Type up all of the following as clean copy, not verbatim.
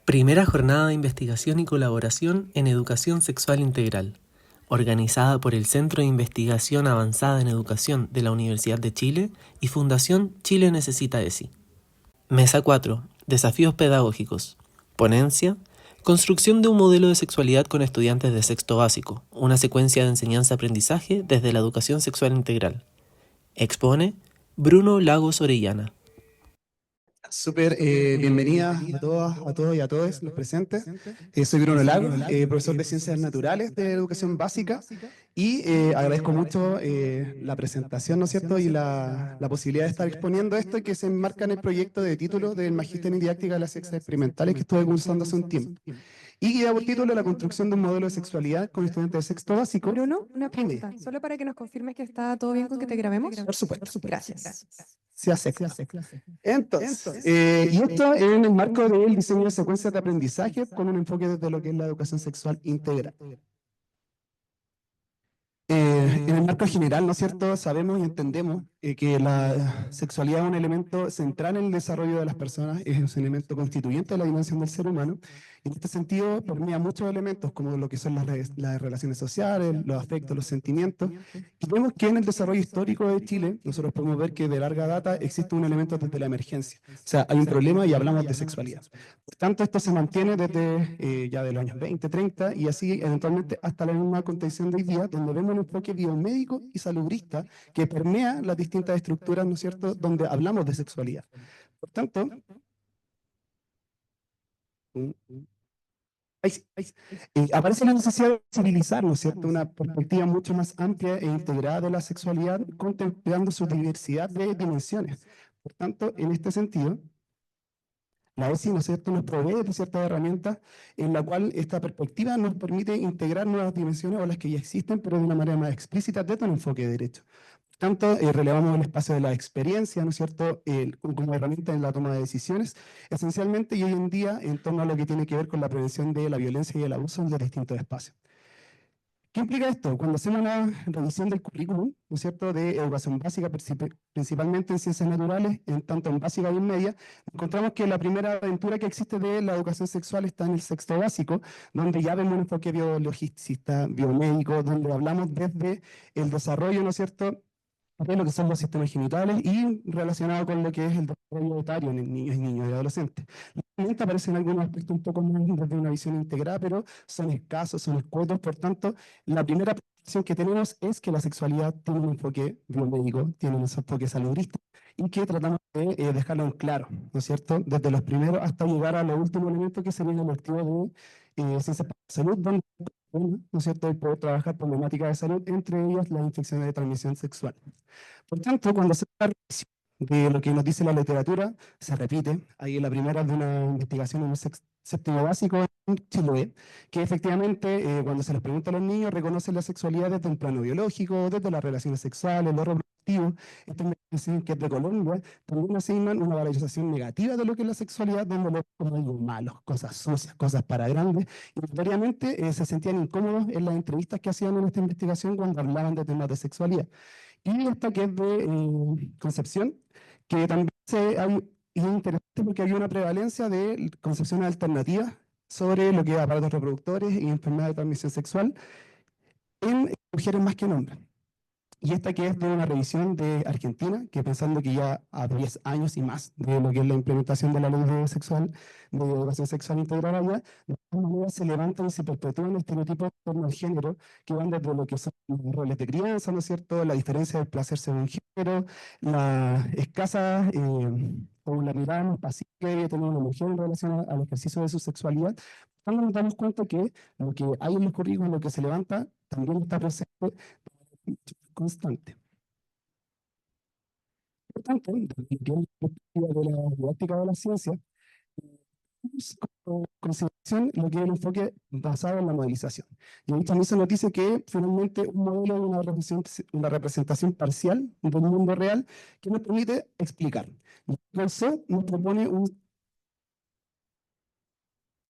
Primera jornada de investigación y colaboración en educación sexual integral, organizada por el Centro de Investigación Avanzada en Educación de la Universidad de Chile y Fundación Chile Necesita ESI. Mesa 4. Desafíos pedagógicos. Ponencia. Construcción de un modelo de sexualidad con estudiantes de sexto básico, una secuencia de enseñanza-aprendizaje desde la educación sexual integral. Expone Bruno Lagos Orellana. Súper bienvenidas a todas, a todos y a todos los presentes. Soy Bruno Lago, profesor de Ciencias Naturales de Educación Básica y agradezco mucho la presentación, ¿no es cierto?, y la posibilidad de estar exponiendo esto que se enmarca en el proyecto de título del Magíster en Didáctica de las Sexas Experimentales que estuve cursando hace un tiempo. Y que lleva por título La construcción de un modelo de sexualidad con estudiantes de sexto básico. Bruno, una Dime. pregunta, solo para que nos confirmes que está todo bien con que te grabemos. Por supuesto. Gracias. Se acepta. Entonces, y esto en el marco del diseño de secuencias de aprendizaje con un enfoque desde lo que es la educación sexual integral. En el marco general, ¿no es cierto?, sabemos y entendemos que la sexualidad es un elemento central en el desarrollo de las personas, es un elemento constituyente de la dimensión del ser humano. En este sentido, permea muchos elementos como lo que son las relaciones sociales, los afectos, los sentimientos. Y vemos que en el desarrollo histórico de Chile, nosotros podemos ver que de larga data existe un elemento desde la emergencia. O sea, hay un problema y hablamos de sexualidad. Por tanto, esto se mantiene desde ya de los años 20, 30 y así eventualmente hasta la misma contención de hoy día, donde vemos un enfoque biomédico y salubrista que permea las distintas estructuras, ¿no es cierto?, donde hablamos de sexualidad. Por tanto, aparece la necesidad de civilizar, ¿no es cierto?, una perspectiva mucho más amplia e integrada de la sexualidad, contemplando su diversidad de dimensiones. Por tanto, en este sentido, la ESI, ¿no es cierto?, nos provee de ciertas herramientas en la cual esta perspectiva nos permite integrar nuevas dimensiones o las que ya existen, pero de una manera más explícita desde un enfoque de derecho. Por tanto, relevamos el espacio de la experiencia, ¿no es cierto?, como herramienta en la toma de decisiones, esencialmente y hoy en día en torno a lo que tiene que ver con la prevención de la violencia y el abuso en los distintos espacios. ¿Qué implica esto? Cuando hacemos una revisión del currículum, ¿no es cierto?, de educación básica, principalmente en ciencias naturales, en tanto en básica y en media, encontramos que la primera aventura que existe de la educación sexual está en el sexto básico, donde ya vemos un enfoque biologicista, biomédico, donde hablamos desde el desarrollo, ¿no es cierto?, de lo que son los sistemas genitales y relacionado con lo que es el desarrollo etario en niños y niños y adolescentes. Realmente aparecen algunos aspectos un poco más desde una visión integrada, pero son escasos, son escuetos. Por tanto, la primera percepción que tenemos es que la sexualidad tiene un enfoque biomédico, tiene un enfoque salubrista y que tratamos de dejarlo en claro, ¿no es cierto?, desde los primeros hasta llegar a los últimos elementos que serían el activo de ciencias para la salud, donde, ¿no es cierto?, el poder trabajar problemáticas de salud, entre ellas las infecciones de transmisión sexual. Por tanto, cuando se da revisión de lo que nos dice la literatura, se repite. Ahí la primera de una investigación en el séptimo básico en Chiloé, que efectivamente cuando se les pregunta a los niños reconocen la sexualidad desde un plano biológico, desde las relaciones sexuales, lo reproductivo. Esta investigación que es de Colombia también asignan una valorización negativa de lo que es la sexualidad, dándolo como algo malo, cosas sucias, cosas para grandes. Y notoriamente se sentían incómodos en las entrevistas que hacían en esta investigación cuando hablaban de temas de sexualidad. Y esta que es de Concepción, que también es interesante porque había una prevalencia de concepciones alternativas sobre lo que es aparatos reproductores y enfermedad de transmisión sexual en mujeres más que en hombres. Y esta que es de una revisión de Argentina, que pensando que ya a 10 años y más de lo que es la implementación de la ley de educación sexual integral allá, de alguna manera se levantan y se perpetúan estereotipos en torno al género, que van desde lo que son los roles de crianza, ¿no es cierto?, la diferencia del placer según género, la escasa o la mirada más pasiva que debe tener una mujer en relación al ejercicio de su sexualidad. Cuando nos damos cuenta que lo que hay en los currículos, lo que se levanta, también está presente constante. Por tanto, desde la perspectiva de la didáctica de la ciencia, tenemos como consideración lo que es el enfoque basado en la modelización. Y ahí también se nos dice que finalmente un modelo es una representación parcial del mundo real que nos permite explicar. Y el C nos propone un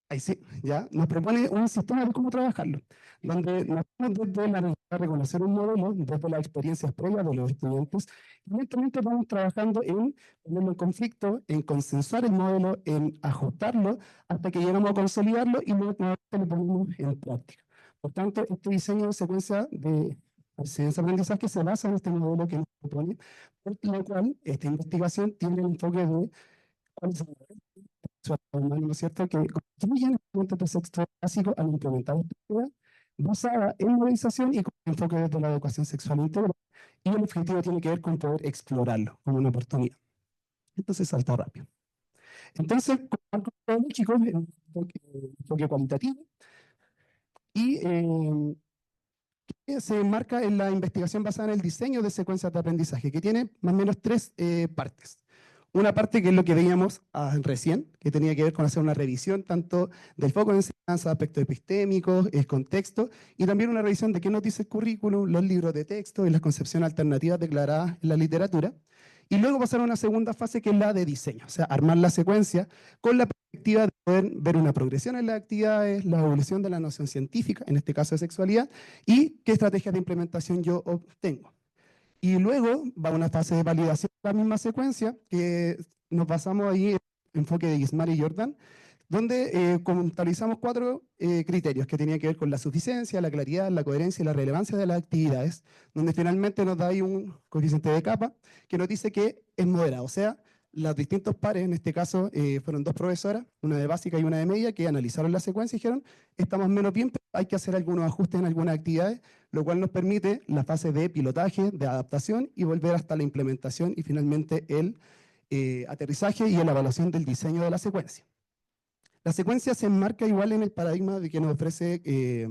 ahí sí, ya, nos propone un sistema de cómo trabajarlo, donde nos vamos desde la necesidad de reconocer un modelo, desde las experiencias previas de los estudiantes, y lentamente vamos trabajando en ponerlo en conflicto, en consensuar el modelo, en ajustarlo, hasta que llegamos a consolidarlo y luego nuevamente lo ponemos en práctica. Por tanto, este diseño de secuencia de enseñanza-aprendizaje se basa en este modelo que nos propone, por lo cual esta investigación tiene el enfoque de cuál es el ¿no es cierto?, que construyen el texto básico al implementar esta idea basada en movilización y con enfoque desde la educación sexual integral. Y el objetivo tiene que ver con poder explorarlo como una oportunidad. Entonces salta rápido. Entonces, con marco pedagógico, enfoque cualitativo, y que se enmarca en la investigación basada en el diseño de secuencias de aprendizaje, que tiene más o menos tres partes. Una parte que es lo que veíamos recién, que tenía que ver con hacer una revisión tanto del foco de enseñanza, aspectos epistémicos, el contexto, y también una revisión de qué nos dice el currículum, los libros de texto y las concepciones alternativas declaradas en la literatura. Y luego pasar a una segunda fase que es la de diseño, o sea, armar la secuencia con la perspectiva de poder ver una progresión en las actividades, la evolución de la noción científica, en este caso de sexualidad, y qué estrategias de implementación yo obtengo. Y luego va una fase de validación de la misma secuencia, que nos basamos ahí en el enfoque de Gismar y Jordan, donde contabilizamos 4 criterios que tenían que ver con la suficiencia, la claridad, la coherencia y la relevancia de las actividades, donde finalmente nos da ahí un coeficiente de capa que nos dice que es moderado, o sea, los distintos pares, en este caso fueron 2 profesoras, una de básica y una de media, que analizaron la secuencia y dijeron, estamos menos bien, pero hay que hacer algunos ajustes en algunas actividades, lo cual nos permite la fase de pilotaje, de adaptación y volver hasta la implementación y finalmente el aterrizaje y la evaluación del diseño de la secuencia. La secuencia se enmarca igual en el paradigma de que nos ofrece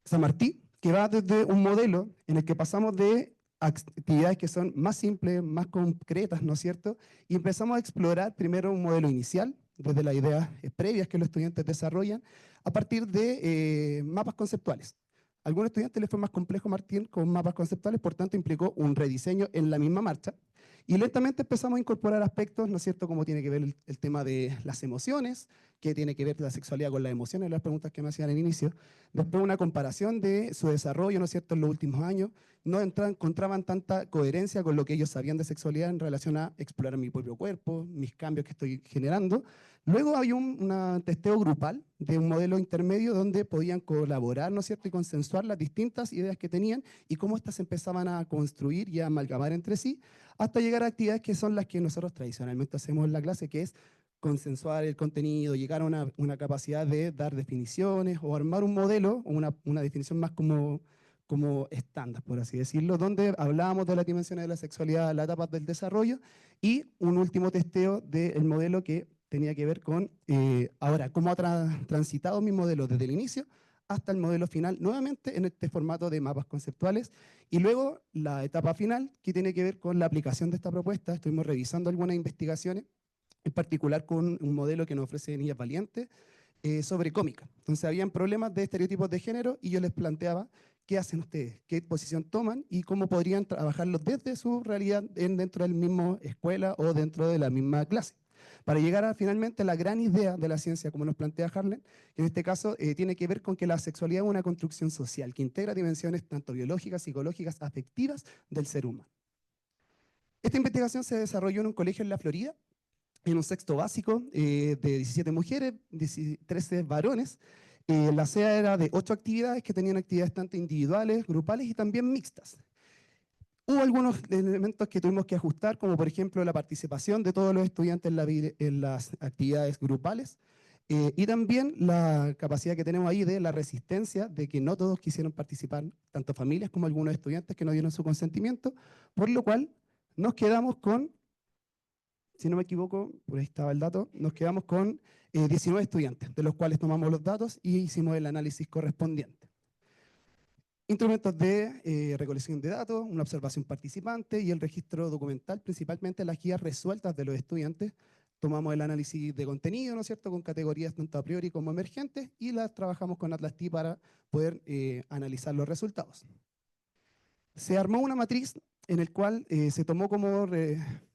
Samartí, que va desde un modelo en el que pasamos de actividades que son más simples, más concretas, ¿no es cierto? Y empezamos a explorar primero un modelo inicial, desde las ideas previas que los estudiantes desarrollan, a partir de mapas conceptuales. A algunos estudiantes les fue más complejo partir con mapas conceptuales, por tanto implicó un rediseño en la misma marcha, y lentamente empezamos a incorporar aspectos, ¿no es cierto?, como tiene que ver el tema de las emociones, que tiene que ver la sexualidad con las emociones, las preguntas que me hacían al inicio. Después una comparación de su desarrollo, ¿no es cierto?, en los últimos años. No encontraban tanta coherencia con lo que ellos sabían de sexualidad en relación a explorar mi propio cuerpo, mis cambios que estoy generando. Luego hay un testeo grupal de un modelo intermedio donde podían colaborar, ¿no es cierto?, y consensuar las distintas ideas que tenían y cómo éstas empezaban a construir y a amalgamar entre sí, hasta llegar a actividades que son las que nosotros tradicionalmente hacemos en la clase, que es consensuar el contenido, llegar a una capacidad de dar definiciones o armar un modelo, o una definición más como estándar, por así decirlo, donde hablábamos de las dimensiones de la sexualidad, las etapas del desarrollo, y un último testeo del modelo que tenía que ver con, ahora, cómo ha transitado mi modelo desde el inicio hasta el modelo final, nuevamente en este formato de mapas conceptuales, y luego la etapa final, que tiene que ver con la aplicación de esta propuesta. Estuvimos revisando algunas investigaciones, en particular con un modelo que nos ofrece Niñas Valientes, sobre cómica. Entonces habían problemas de estereotipos de género y yo les planteaba qué hacen ustedes, qué posición toman y cómo podrían trabajarlo desde su realidad dentro de la misma escuela o dentro de la misma clase. Para llegar a finalmente la gran idea de la ciencia, como nos plantea Harlan, que en este caso tiene que ver con que la sexualidad es una construcción social que integra dimensiones tanto biológicas, psicológicas, afectivas del ser humano. Esta investigación se desarrolló en un colegio en la Florida, en un sexto básico de 17 mujeres, 13 varones. La SEA era de 8 actividades que tenían actividades tanto individuales, grupales y también mixtas. Hubo algunos elementos que tuvimos que ajustar, como por ejemplo la participación de todos los estudiantes en las actividades grupales, y también la capacidad que tenemos ahí de la resistencia, de que no todos quisieron participar, tanto familias como algunos estudiantes que no dieron su consentimiento, por lo cual nos quedamos con, si no me equivoco, por ahí estaba el dato, nos quedamos con 19 estudiantes, de los cuales tomamos los datos y hicimos el análisis correspondiente. Instrumentos de recolección de datos, una observación participante y el registro documental, principalmente las guías resueltas de los estudiantes. Tomamos el análisis de contenido, ¿no es cierto?, con categorías tanto a priori como emergentes, y las trabajamos con Atlas-T para poder analizar los resultados. Se armó una matriz en el cual se tomó como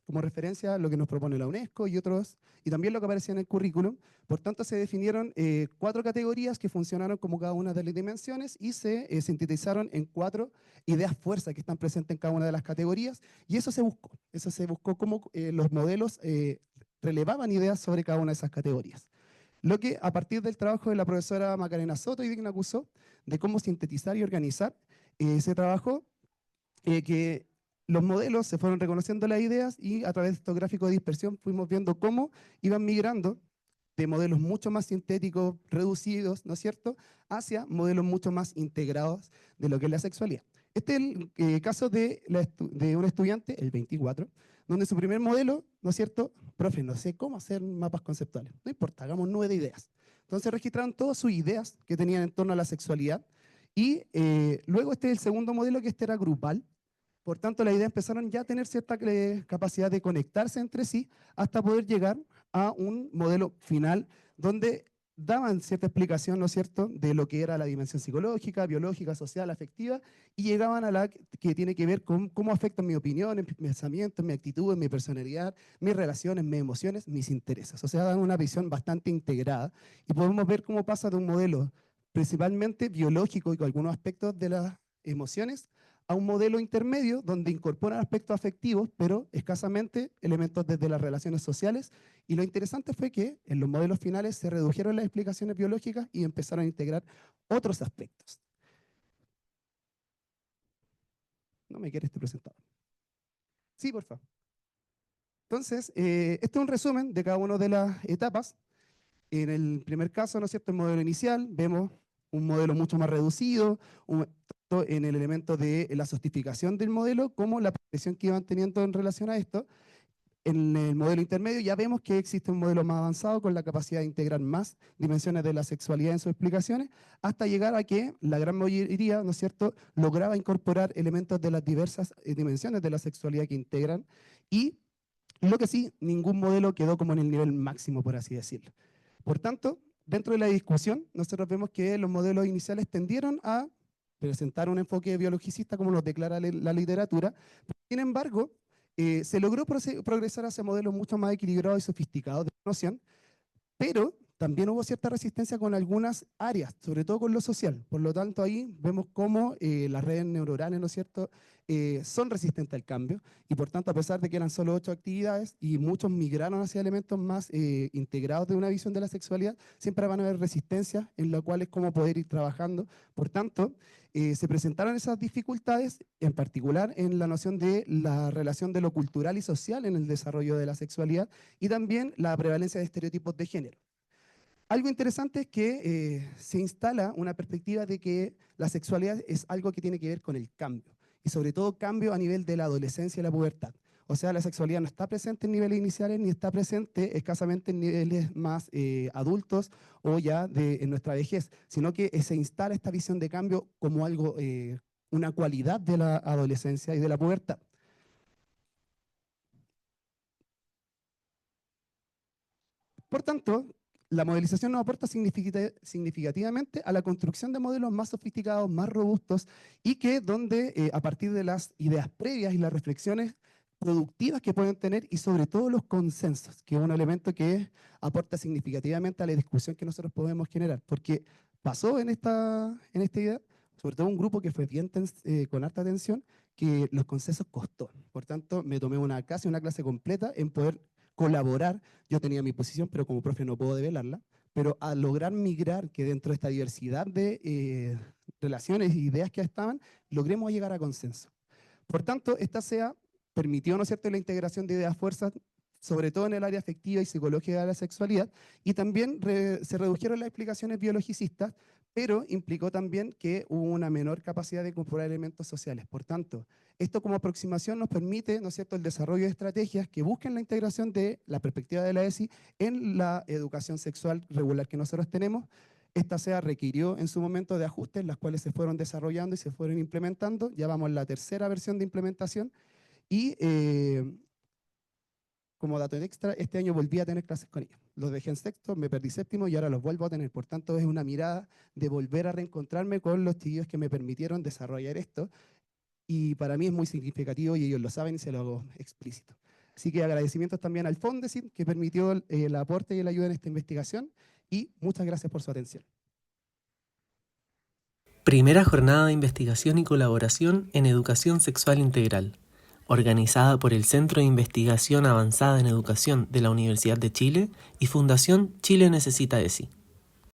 como referencia a lo que nos propone la UNESCO y otros, y también lo que aparecía en el currículum. Por tanto, se definieron 4 categorías que funcionaron como cada una de las dimensiones y se sintetizaron en 4 ideas fuerza que están presentes en cada una de las categorías, y eso se buscó. Eso se buscó cómo los modelos relevaban ideas sobre cada una de esas categorías. Lo que a partir del trabajo de la profesora Macarena Soto y Digna Cusó, de cómo sintetizar y organizar, se trabajó que los modelos se fueron reconociendo las ideas y a través de estos gráficos de dispersión fuimos viendo cómo iban migrando de modelos mucho más sintéticos, reducidos, ¿no es cierto?, hacia modelos mucho más integrados de lo que es la sexualidad. Este es el caso de un estudiante, el 24, donde su primer modelo, ¿no es cierto?, profe, no sé cómo hacer mapas conceptuales. No importa, hagamos 9 de ideas. Entonces registraron todas sus ideas que tenían en torno a la sexualidad y luego este es el segundo modelo, que este era grupal. Por tanto, las ideas empezaron ya a tener cierta capacidad de conectarse entre sí hasta poder llegar a un modelo final donde daban cierta explicación, ¿no es cierto?, de lo que era la dimensión psicológica, biológica, social, afectiva, y llegaban a la que tiene que ver con cómo afectan mis opiniones, mis pensamientos, mi actitud, mi personalidad, mis relaciones, mis emociones, mis intereses. O sea, dan una visión bastante integrada y podemos ver cómo pasa de un modelo principalmente biológico y con algunos aspectos de las emociones a un modelo intermedio donde incorporan aspectos afectivos, pero escasamente elementos desde las relaciones sociales. Y lo interesante fue que en los modelos finales se redujeron las explicaciones biológicas y empezaron a integrar otros aspectos. No me quiere este presentador. Sí, por favor. Entonces, este es un resumen de cada una de las etapas. En el primer caso, ¿no es cierto?, el modelo inicial, vemos un modelo mucho más reducido, tanto en el elemento de la sofisticación del modelo como la presión que iban teniendo en relación a esto. En el modelo intermedio ya vemos que existe un modelo más avanzado con la capacidad de integrar más dimensiones de la sexualidad en sus explicaciones, hasta llegar a que la gran mayoría, ¿no es cierto?, lograba incorporar elementos de las diversas dimensiones de la sexualidad que integran, y lo que sí, ningún modelo quedó como en el nivel máximo, por así decirlo. Por tanto, dentro de la discusión, nosotros vemos que los modelos iniciales tendieron a presentar un enfoque biologicista, como nos declara la literatura. Sin embargo, se logró progresar hacia modelos mucho más equilibrados y sofisticados de noción, pero también hubo cierta resistencia con algunas áreas, sobre todo con lo social. Por lo tanto, ahí vemos cómo las redes neuronales, ¿no es cierto?, son resistentes al cambio, y por tanto, a pesar de que eran solo 8 actividades y muchos migraron hacia elementos más integrados de una visión de la sexualidad, siempre van a haber resistencias en las cuales cómo poder ir trabajando. Por tanto, se presentaron esas dificultades, en particular en la noción de la relación de lo cultural y social en el desarrollo de la sexualidad, y también la prevalencia de estereotipos de género. Algo interesante es que se instala una perspectiva de que la sexualidad es algo que tiene que ver con el cambio, y sobre todo cambio a nivel de la adolescencia y la pubertad. O sea, la sexualidad no está presente en niveles iniciales ni está presente escasamente en niveles más adultos o ya en nuestra vejez, sino que se instala esta visión de cambio como algo, una cualidad de la adolescencia y de la pubertad. Por tanto, la modelización nos aporta significativamente a la construcción de modelos más sofisticados, más robustos, y que donde a partir de las ideas previas y las reflexiones productivas que pueden tener, y sobre todo los consensos, que es un elemento que aporta significativamente a la discusión que nosotros podemos generar, porque pasó en esta idea, sobre todo un grupo que fue bien con harta atención, que los consensos costó. Por tanto, me tomé casi una clase completa en poder colaborar. Yo tenía mi posición, pero como profe no puedo develarla, pero al lograr migrar que dentro de esta diversidad de relaciones e ideas que estaban, logremos llegar a consenso. Por tanto, esta SEA permitió, ¿no es cierto?, la integración de ideas fuerzas, sobre todo en el área afectiva y psicológica de la sexualidad, y también se redujeron las explicaciones biologicistas, pero implicó también que hubo una menor capacidad de incorporar elementos sociales. Por tanto, esto como aproximación nos permite, ¿no es cierto?, el desarrollo de estrategias que busquen la integración de la perspectiva de la ESI en la educación sexual regular que nosotros tenemos. Esta SEA requirió en su momento de ajustes, las cuales se fueron desarrollando y se fueron implementando. Ya vamos en la tercera versión de implementación, y como dato extra, este año volví a tener clases con ellos. Los dejé en sexto, me perdí séptimo y ahora los vuelvo a tener. Por tanto, es una mirada de volver a reencontrarme con los chiquillos que me permitieron desarrollar esto, y para mí es muy significativo y ellos lo saben y se lo hago explícito. Así que agradecimientos también al Fondesit, que permitió el aporte y la ayuda en esta investigación, y muchas gracias por su atención. Primera jornada de investigación y colaboración en educación sexual integral, organizada por el Centro de Investigación Avanzada en Educación de la Universidad de Chile y Fundación Chile Necesita ESI.